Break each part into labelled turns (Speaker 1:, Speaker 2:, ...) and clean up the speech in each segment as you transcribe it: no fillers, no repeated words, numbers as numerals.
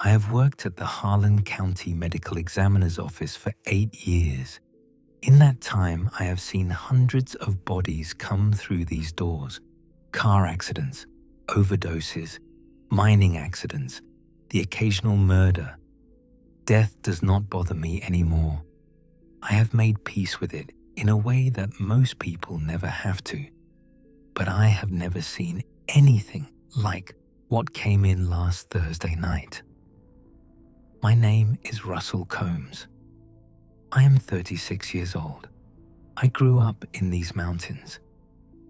Speaker 1: I have worked at the Harlan County Medical Examiner's Office for 8 years. In that time, I have seen hundreds of bodies come through these doors. Car accidents, overdoses, mining accidents, the occasional murder. Death does not bother me anymore. I have made peace with it in a way that most people never have to. But I have never seen anything like what came in last Thursday night. My name is Russell Combs. I am 36 years old. I grew up in these mountains,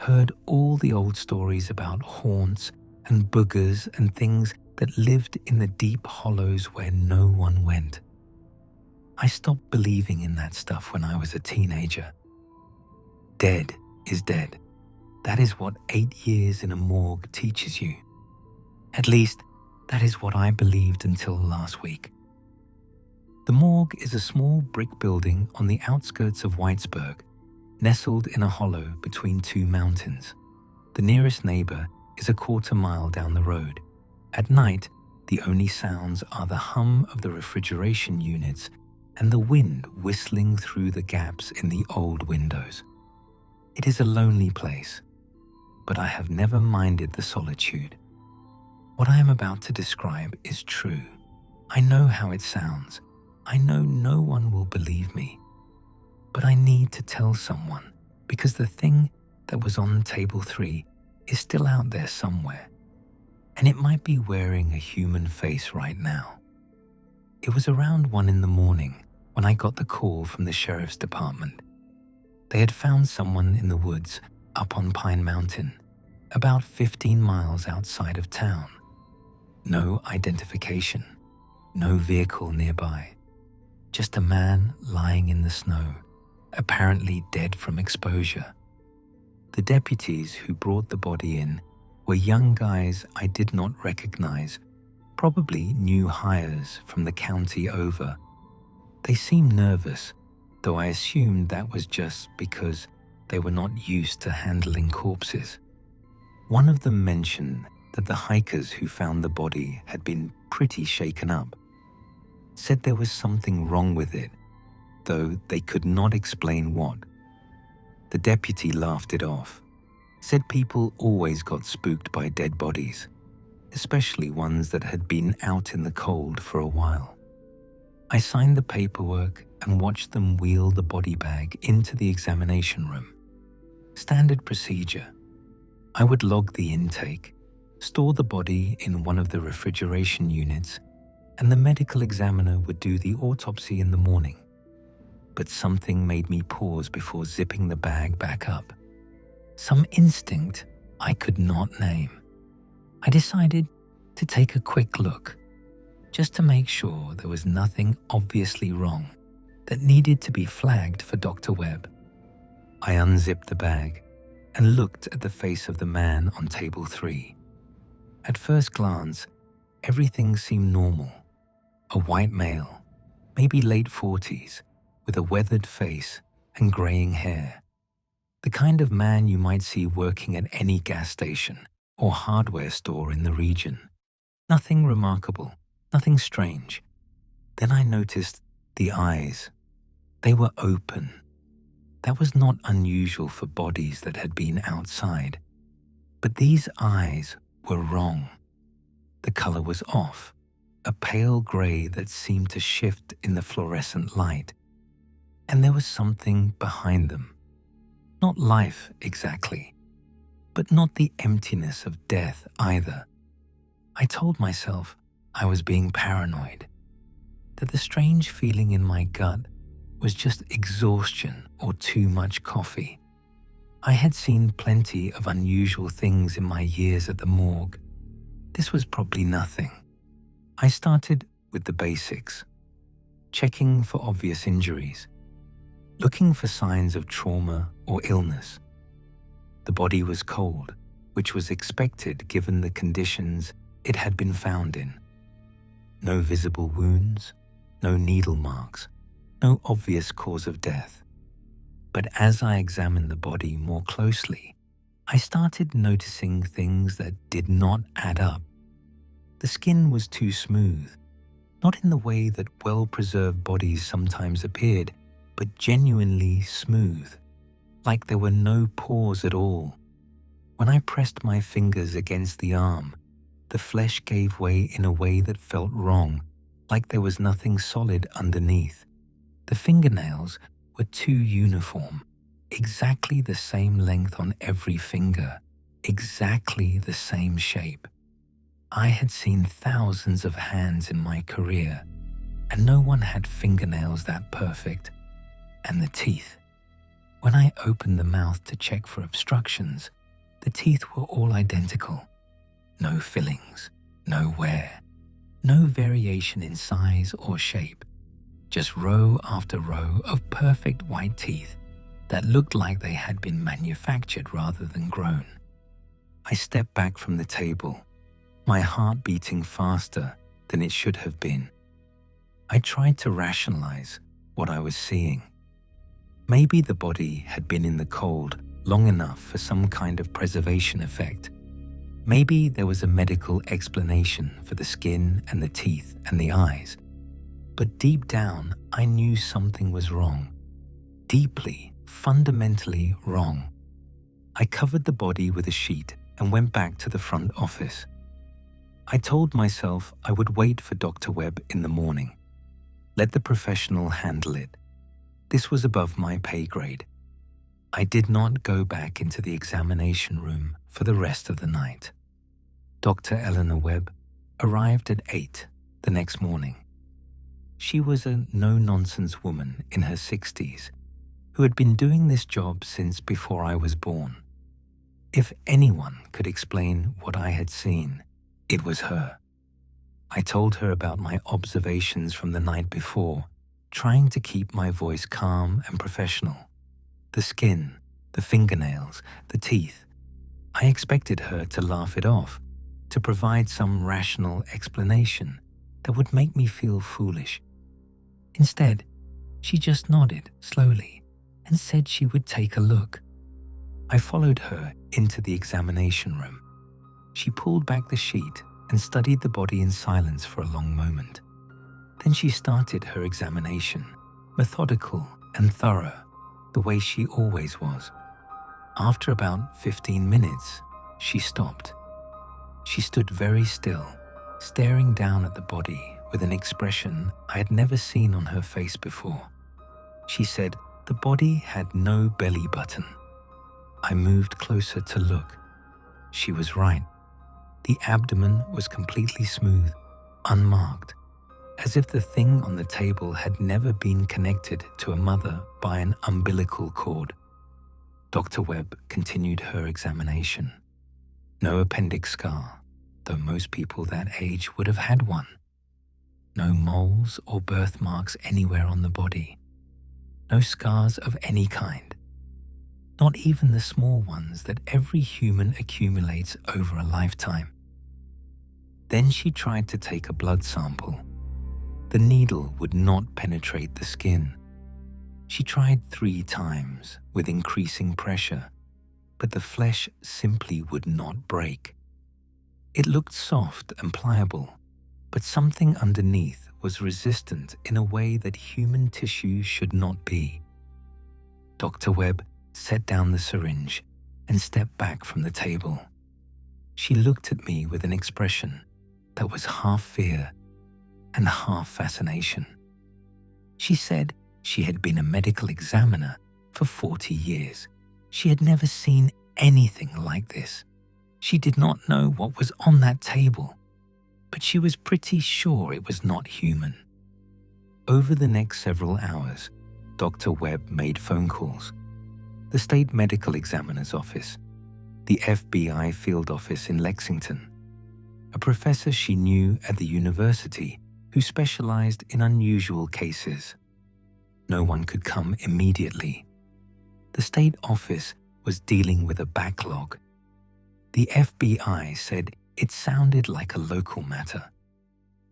Speaker 1: heard all the old stories about haunts and boogers and things that lived in the deep hollows where no one went. I stopped believing in that stuff when I was a teenager. Dead is dead. That is what 8 years in a morgue teaches you. At least, that is what I believed until last week. The morgue is a small brick building on the outskirts of Whitesburg, nestled in a hollow between two mountains. The nearest neighbor is a quarter-mile down the road. At night, the only sounds are the hum of the refrigeration units and the wind whistling through the gaps in the old windows. It is a lonely place, but I have never minded the solitude. What I am about to describe is true. I know how it sounds. I know no one will believe me. But I need to tell someone because the thing that was on table 3 is still out there somewhere, and it might be wearing a human face right now. It was around 1 in the morning when I got the call from the sheriff's department. They had found someone in the woods up on Pine Mountain, about 15 miles outside of town. No identification, no vehicle nearby, just a man lying in the snow, apparently dead from exposure. The deputies who brought the body in were young guys I did not recognize, probably new hires from the county over. They seemed nervous, though I assumed that was just because they were not used to handling corpses. One of them mentioned that the hikers who found the body had been pretty shaken up, said there was something wrong with it, though they could not explain what. The deputy laughed it off, said people always got spooked by dead bodies, especially ones that had been out in the cold for a while. I signed the paperwork and watched them wheel the body bag into the examination room. Standard procedure. I would log the intake, store the body in one of the refrigeration units, and the medical examiner would do the autopsy in the morning. But something made me pause before zipping the bag back up. Some instinct I could not name. I decided to take a quick look, just to make sure there was nothing obviously wrong that needed to be flagged for Dr. Webb. I unzipped the bag and looked at the face of the man on table 3. At first glance, everything seemed normal. A white male, maybe late 40s, with a weathered face and graying hair. The kind of man you might see working at any gas station or hardware store in the region. Nothing remarkable, nothing strange. Then I noticed the eyes. They were open. That was not unusual for bodies that had been outside. But these eyes were wrong. The color was off, a pale gray that seemed to shift in the fluorescent light. And there was something behind them. Not life exactly, but not the emptiness of death either. I told myself I was being paranoid, that the strange feeling in my gut was just exhaustion or too much coffee. I had seen plenty of unusual things in my years at the morgue. This was probably nothing. I started with the basics, checking for obvious injuries, looking for signs of trauma or illness. The body was cold, which was expected given the conditions it had been found in. No visible wounds, no needle marks, no obvious cause of death. But as I examined the body more closely, I started noticing things that did not add up. The skin was too smooth, not in the way that well-preserved bodies sometimes appeared, but genuinely smooth, like there were no pores at all. When I pressed my fingers against the arm, the flesh gave way in a way that felt wrong, like there was nothing solid underneath. The fingernails were too uniform, exactly the same length on every finger, exactly the same shape. I had seen thousands of hands in my career, and no one had fingernails that perfect. And the teeth. When I opened the mouth to check for obstructions, the teeth were all identical. No fillings, no wear, no variation in size or shape, just row after row of perfect white teeth that looked like they had been manufactured rather than grown. I stepped back from the table, my heart beating faster than it should have been. I tried to rationalize what I was seeing. Maybe the body had been in the cold long enough for some kind of preservation effect. Maybe there was a medical explanation for the skin and the teeth and the eyes. But deep down, I knew something was wrong. Deeply, fundamentally wrong. I covered the body with a sheet and went back to the front office. I told myself I would wait for Dr. Webb in the morning. Let the professional handle it. This was above my pay grade. I did not go back into the examination room for the rest of the night. Dr. Eleanor Webb arrived at 8 the next morning. She was a no-nonsense woman in her 60s who had been doing this job since before I was born. If anyone could explain what I had seen, it was her. I told her about my observations from the night before, trying to keep my voice calm and professional. The skin, the fingernails, the teeth. I expected her to laugh it off, to provide some rational explanation that would make me feel foolish. Instead, she just nodded slowly and said she would take a look. I followed her into the examination room. She pulled back the sheet and studied the body in silence for a long moment. Then she started her examination, methodical and thorough, the way she always was. After about 15 minutes, she stopped. She stood very still, staring down at the body with an expression I had never seen on her face before. She said the body had no belly button. I moved closer to look. She was right. The abdomen was completely smooth, unmarked, as if the thing on the table had never been connected to a mother by an umbilical cord. Dr. Webb continued her examination. No appendix scar, though most people that age would have had one. No moles or birthmarks anywhere on the body. No scars of any kind. Not even the small ones that every human accumulates over a lifetime. Then she tried to take a blood sample. The needle would not penetrate the skin. She tried 3 times with increasing pressure, but the flesh simply would not break. It looked soft and pliable, but something underneath was resistant in a way that human tissue should not be. Dr. Webb set down the syringe and stepped back from the table. She looked at me with an expression that was half fear and half fascination. She said she had been a medical examiner for 40 years. She had never seen anything like this. She did not know what was on that table, but she was pretty sure it was not human. Over the next several hours, Dr. Webb made phone calls. The State Medical Examiner's Office, the FBI field office in Lexington, a professor she knew at the university who specialized in unusual cases. No one could come immediately. The state office was dealing with a backlog. The FBI said it sounded like a local matter.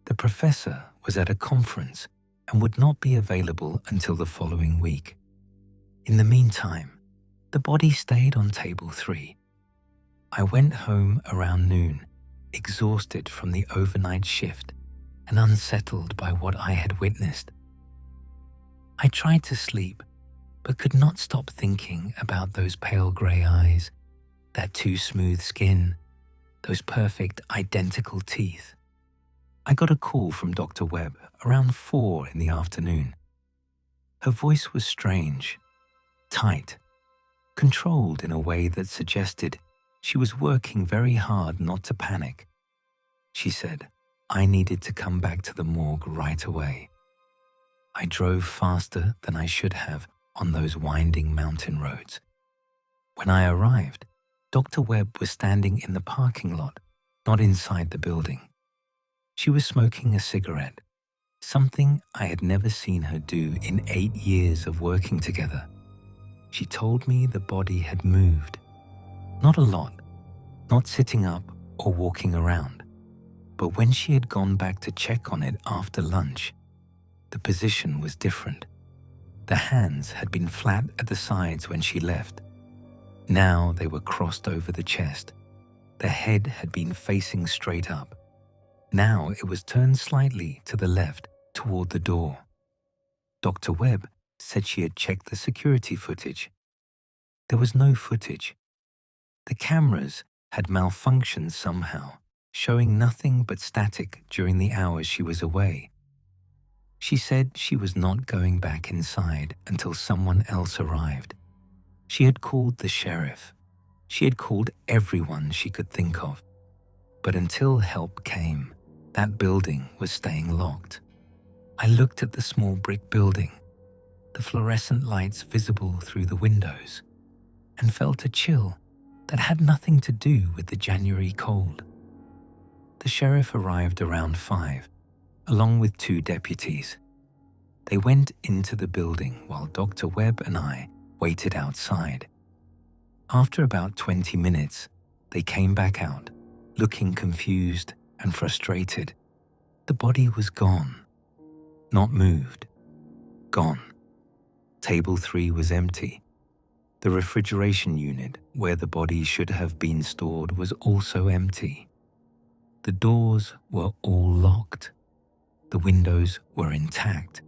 Speaker 1: The professor was at a conference and would not be available until the following week. In the meantime, the body stayed on table 3. I went home around noon, exhausted from the overnight shift, and unsettled by what I had witnessed. I tried to sleep, but could not stop thinking about those pale grey eyes, that too smooth skin, those perfect identical teeth. I got a call from Dr. Webb around 4 in the afternoon. Her voice was strange, tight, controlled in a way that suggested she was working very hard not to panic. She said I needed to come back to the morgue right away. I drove faster than I should have on those winding mountain roads. When I arrived, Dr. Webb was standing in the parking lot, not inside the building. She was smoking a cigarette, something I had never seen her do in 8 years of working together. She told me the body had moved. Not a lot, not sitting up or walking around. But when she had gone back to check on it after lunch, the position was different. The hands had been flat at the sides when she left. Now they were crossed over the chest. The head had been facing straight up. Now it was turned slightly to the left toward the door. Dr. Webb said she had checked the security footage. There was no footage. The cameras had malfunctioned somehow, showing nothing but static during the hours she was away. She said she was not going back inside until someone else arrived. She had called the sheriff. She had called everyone she could think of. But until help came, that building was staying locked. I looked at the small brick building, the fluorescent lights visible through the windows, and felt a chill that had nothing to do with the January cold. The sheriff arrived around 5, along with 2 deputies. They went into the building while Dr. Webb and I waited outside. After about 20 minutes, they came back out, looking confused and frustrated. The body was gone. Not moved. Gone. Table 3 was empty. The refrigeration unit where the body should have been stored was also empty. The doors were all locked. The windows were intact.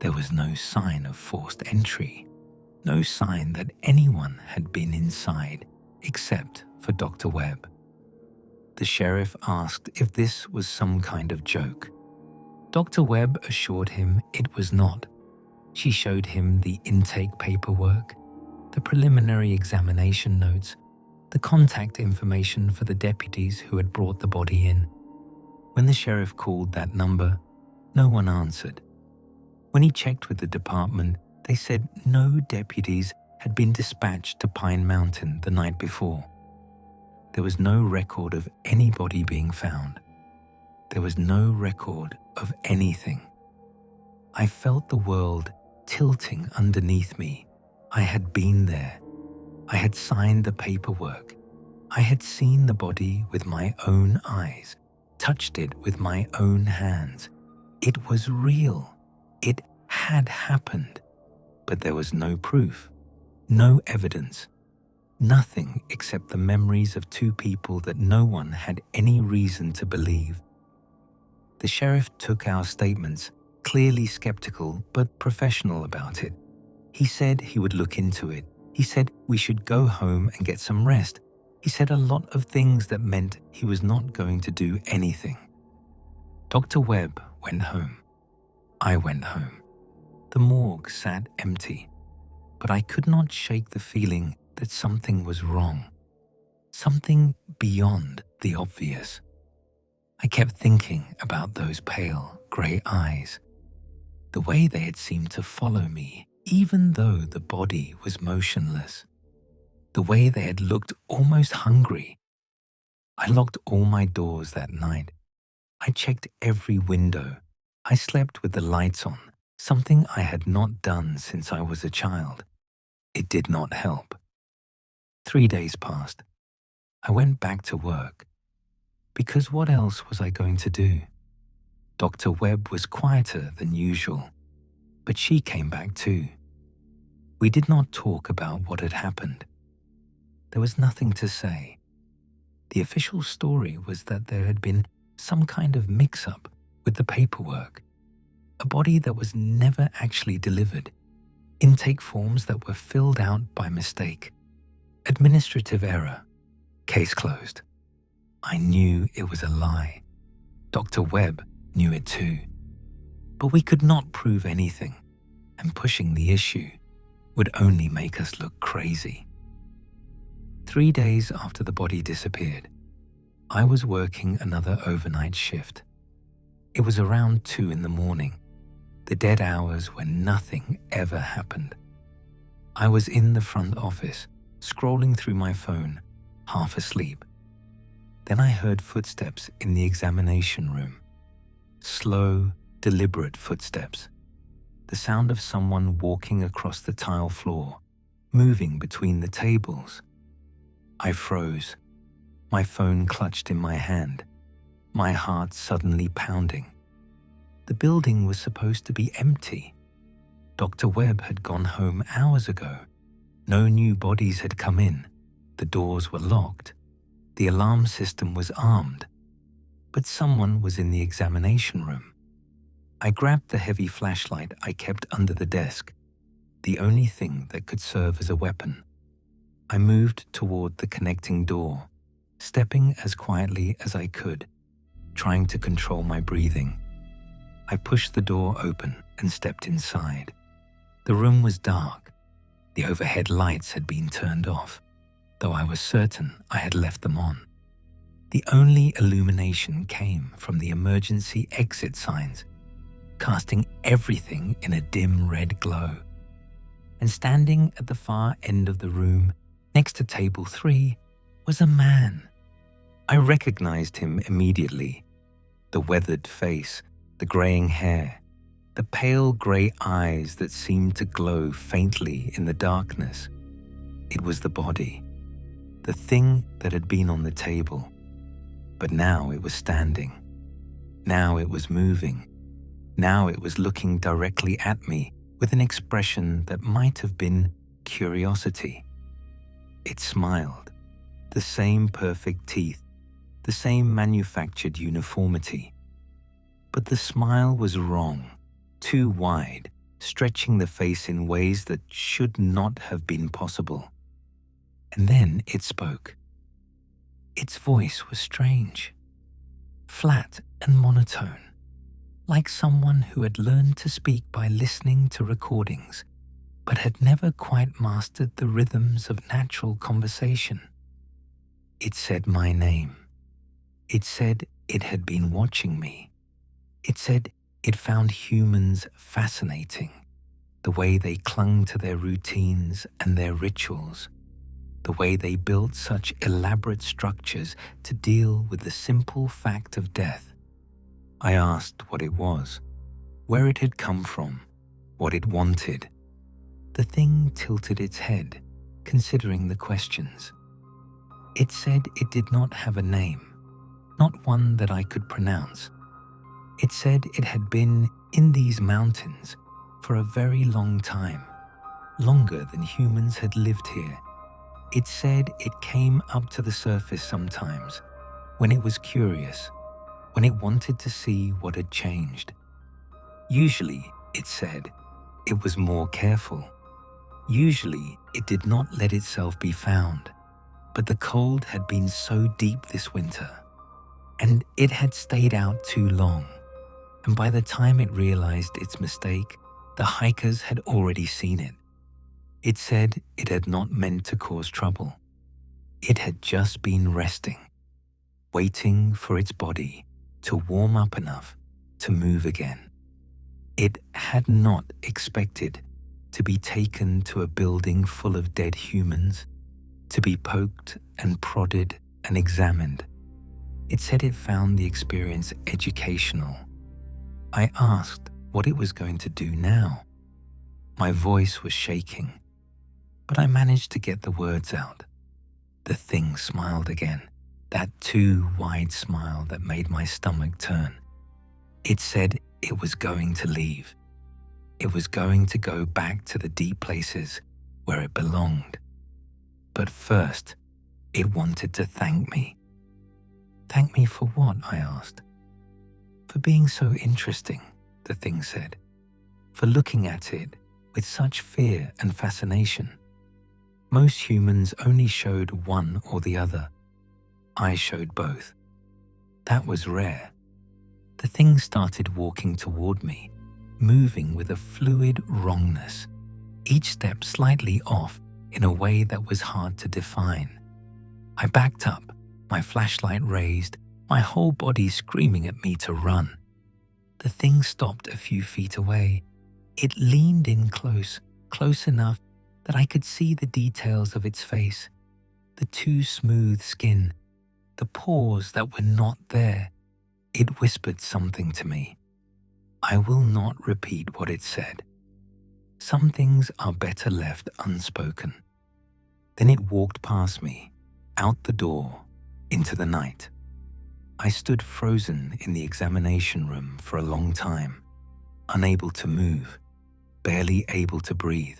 Speaker 1: There was no sign of forced entry, no sign that anyone had been inside except for Dr. Webb. The sheriff asked if this was some kind of joke. Dr. Webb assured him it was not. She showed him the intake paperwork, the preliminary examination notes, the contact information for the deputies who had brought the body in. When the sheriff called that number, no one answered. When he checked with the department, they said no deputies had been dispatched to Pine Mountain the night before. There was no record of anybody being found. There was no record of anything. I felt the world tilting underneath me. I had been there. I had signed the paperwork. I had seen the body with my own eyes, touched it with my own hands. It was real. It had happened. But there was no proof, no evidence, nothing except the memories of 2 people that no one had any reason to believe. The sheriff took our statements, clearly skeptical but professional about it. He said he would look into it. He said we should go home and get some rest. He said a lot of things that meant he was not going to do anything. Dr. Webb went home. I went home. The morgue sat empty, but I could not shake the feeling that something was wrong, something beyond the obvious. I kept thinking about those pale, grey eyes, the way they had seemed to follow me even though the body was motionless, the way they had looked almost hungry. I locked all my doors that night. I checked every window. I slept with the lights on, something I had not done since I was a child. It did not help. 3 days passed. I went back to work. Because what else was I going to do? Dr. Webb was quieter than usual, but she came back too. We did not talk about what had happened. There was nothing to say. The official story was that there had been some kind of mix-up with the paperwork. A body that was never actually delivered. Intake forms that were filled out by mistake. Administrative error. Case closed. I knew it was a lie. Dr. Webb knew it too. But we could not prove anything, and pushing the issue would only make us look crazy. 3 days after the body disappeared, I was working another overnight shift. It was around 2 in the morning, the dead hours when nothing ever happened. I was in the front office, scrolling through my phone, half asleep. Then I heard footsteps in the examination room. Slow, deliberate footsteps. The sound of someone walking across the tile floor, moving between the tables. I froze, my phone clutched in my hand, my heart suddenly pounding. The building was supposed to be empty. Dr. Webb had gone home hours ago. No new bodies had come in. The doors were locked. The alarm system was armed. But someone was in the examination room. I grabbed the heavy flashlight I kept under the desk, the only thing that could serve as a weapon. I moved toward the connecting door, stepping as quietly as I could, trying to control my breathing. I pushed the door open and stepped inside. The room was dark. The overhead lights had been turned off, though I was certain I had left them on. The only illumination came from the emergency exit signs, casting everything in a dim red glow. And standing at the far end of the room, next to table 3, was a man. I recognized him immediately. The weathered face, the graying hair, the pale grey eyes that seemed to glow faintly in the darkness. It was the body, the thing that had been on the table. But now it was standing. Now it was moving. Now it was looking directly at me with an expression that might have been curiosity. It smiled, the same perfect teeth, the same manufactured uniformity. But the smile was wrong, too wide, stretching the face in ways that should not have been possible. And then it spoke. Its voice was strange, flat and monotone, like someone who had learned to speak by listening to recordings, but had never quite mastered the rhythms of natural conversation. It said my name. It said it had been watching me. It said it found humans fascinating, the way they clung to their routines and their rituals, the way they built such elaborate structures to deal with the simple fact of death. I asked what it was, where it had come from, what it wanted. The thing tilted its head, considering the questions. It said it did not have a name, not one that I could pronounce. It said it had been in these mountains for a very long time, longer than humans had lived here. It said it came up to the surface sometimes, when it was curious, when it wanted to see what had changed. Usually, it said, it was more careful. Usually, it did not let itself be found. But the cold had been so deep this winter, and it had stayed out too long. And by the time it realized its mistake, the hikers had already seen it. It said it had not meant to cause trouble. It had just been resting, waiting for its body to warm up enough to move again. It had not expected to be taken to a building full of dead humans, to be poked and prodded and examined. It said it found the experience educational. I asked what it was going to do now. My voice was shaking, but I managed to get the words out. The thing smiled again, that too wide smile that made my stomach turn. It said it was going to leave. It was going to go back to the deep places where it belonged. But first, it wanted to thank me. Thank me for what? I asked. For being so interesting, the thing said, for looking at it with such fear and fascination. Most humans only showed one or the other. I showed both. That was rare. The thing started walking toward me, moving with a fluid wrongness, each step slightly off in a way that was hard to define. I backed up, my flashlight raised, my whole body screaming at me to run. The thing stopped a few feet away. It leaned in close enough that I could see the details of its face, the too smooth skin, the pores that were not there. It whispered something to me. I will not repeat what it said. Some things are better left unspoken. Then it walked past me, out the door, into the night. I stood frozen in the examination room for a long time, unable to move, barely able to breathe.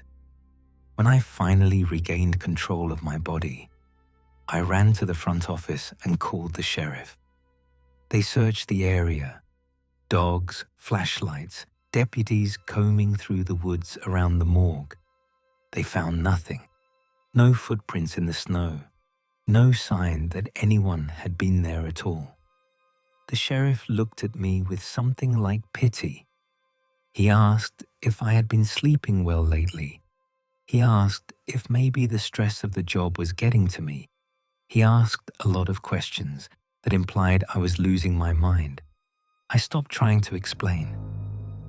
Speaker 1: When I finally regained control of my body, I ran to the front office and called the sheriff. They searched the area. Dogs, flashlights, deputies combing through the woods around the morgue. They found nothing. No footprints in the snow. No sign that anyone had been there at all. The sheriff looked at me with something like pity. He asked if I had been sleeping well lately. He asked if maybe the stress of the job was getting to me. He asked a lot of questions that implied I was losing my mind. I stopped trying to explain.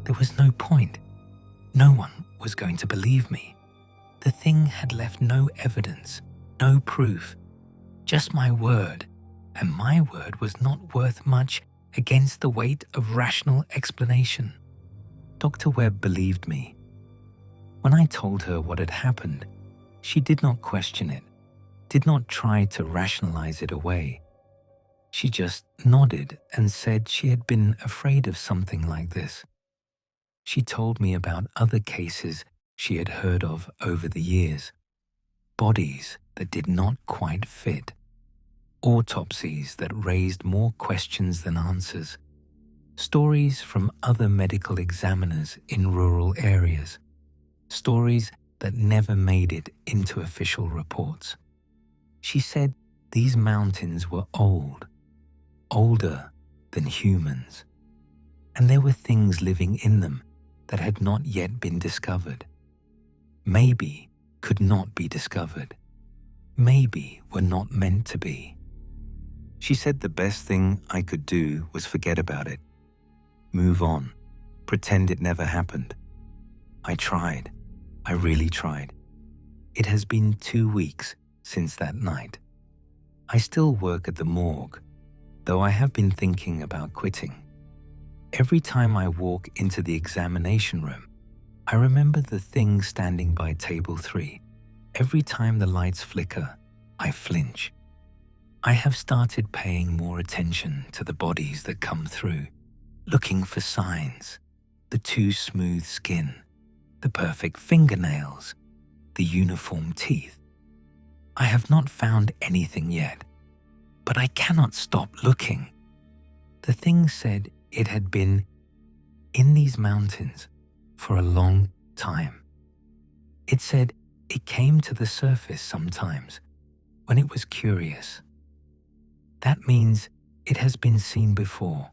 Speaker 1: There was no point. No one was going to believe me. The thing had left no evidence, no proof, just my word, and my word was not worth much against the weight of rational explanation. Dr. Webb believed me. When I told her what had happened, she did not question it, did not try to rationalize it away. She just nodded and said she had been afraid of something like this. She told me about other cases she had heard of over the years, bodies that did not quite fit, autopsies that raised more questions than answers, stories from other medical examiners in rural areas, stories that never made it into official reports. She said these mountains were old, older than humans, and there were things living in them that had not yet been discovered, maybe could not be discovered, maybe were not meant to be. She said the best thing I could do was forget about it, move on, pretend it never happened. I tried. I really tried. It has been 2 weeks since that night. I still work at the morgue, though I have been thinking about quitting. Every time I walk into the examination room, I remember the thing standing by table 3. Every time the lights flicker, I flinch. I have started paying more attention to the bodies that come through, looking for signs, the too smooth skin, the perfect fingernails, the uniform teeth. I have not found anything yet, but I cannot stop looking. The thing said it had been in these mountains for a long time. It said it came to the surface sometimes when it was curious. That means it has been seen before.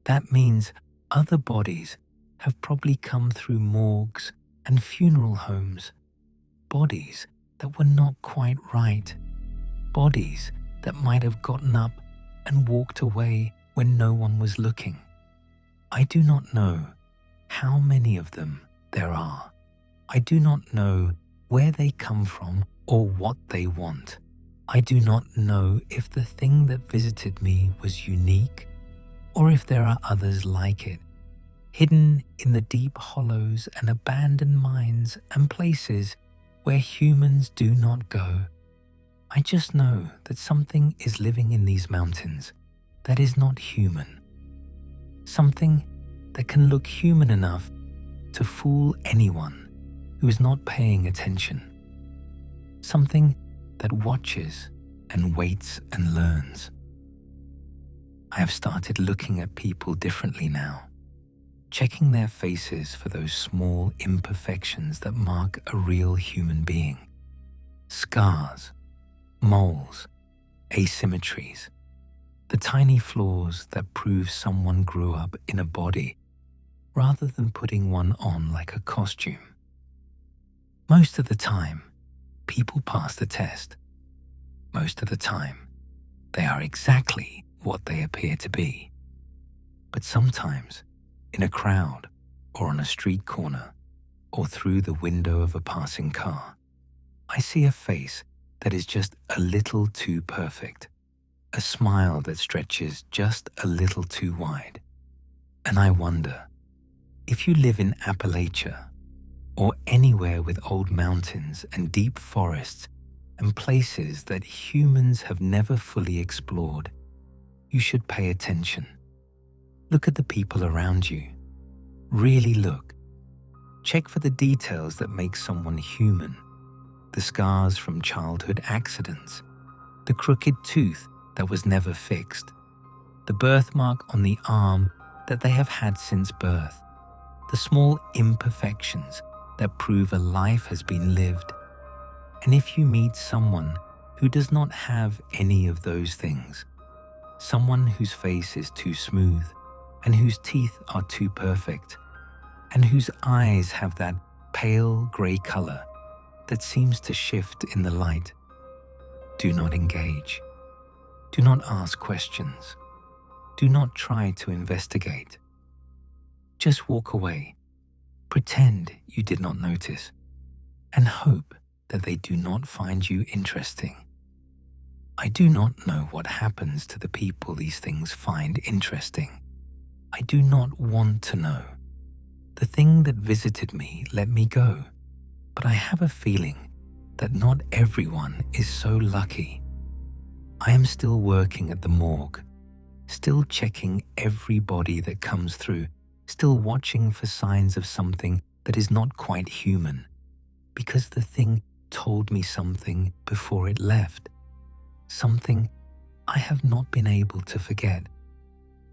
Speaker 1: That means other bodies have probably come through morgues and funeral homes, bodies that were not quite right, bodies that might have gotten up and walked away when no one was looking. I do not know how many of them there are. I do not know where they come from or what they want. I do not know if the thing that visited me was unique or if there are others like it, hidden in the deep hollows and abandoned mines and places where humans do not go. I just know that something is living in these mountains that is not human. Something that can look human enough to fool anyone who is not paying attention. Something that watches and waits and learns. I have started looking at people differently now, checking their faces for those small imperfections that mark a real human being. Scars, moles, asymmetries, the tiny flaws that prove someone grew up in a body rather than putting one on like a costume. Most of the time, people pass the test. Most of the time, they are exactly what they appear to be. But sometimes, in a crowd, or on a street corner, or through the window of a passing car, I see a face that is just a little too perfect, a smile that stretches just a little too wide. And I wonder, if you live in Appalachia, or anywhere with old mountains and deep forests and places that humans have never fully explored, you should pay attention. Look at the people around you. Really look. Check for the details that make someone human. The scars from childhood accidents, the crooked tooth that was never fixed, the birthmark on the arm that they have had since birth, the small imperfections that prove a life has been lived. And if you meet someone who does not have any of those things, someone whose face is too smooth and whose teeth are too perfect and whose eyes have that pale grey color that seems to shift in the light, do not engage. Do not ask questions. Do not try to investigate. Just walk away. Pretend you did not notice and hope that they do not find you interesting. I do not know what happens to the people these things find interesting. I do not want to know. The thing that visited me let me go, but I have a feeling that not everyone is so lucky. I am still working at the morgue, still checking every body that comes through, still watching for signs of something that is not quite human, because the thing told me something before it left, something I have not been able to forget.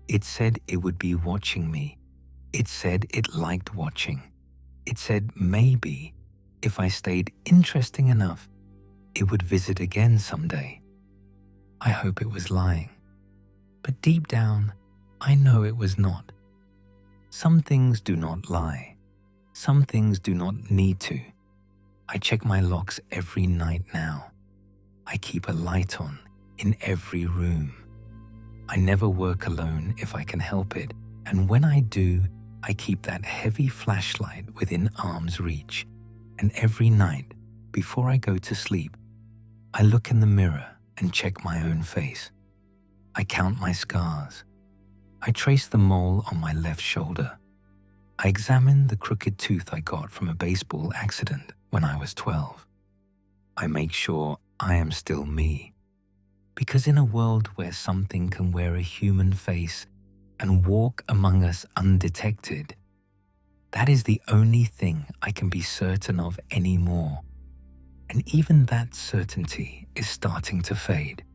Speaker 1: It said it would be watching me. It said it liked watching. It said maybe if I stayed interesting enough, it would visit again someday. I hope it was lying, but deep down, I know it was not. Some things do not lie. Some things do not need to. I check my locks every night now. I keep a light on in every room. I never work alone if I can help it, and when I do, I keep that heavy flashlight within arm's reach. And every night, before I go to sleep, I look in the mirror and check my own face. I count my scars. I trace the mole on my left shoulder. I examine the crooked tooth I got from a baseball accident when I was 12. I make sure I am still me. Because in a world where something can wear a human face and walk among us undetected, that is the only thing I can be certain of anymore. And even that certainty is starting to fade.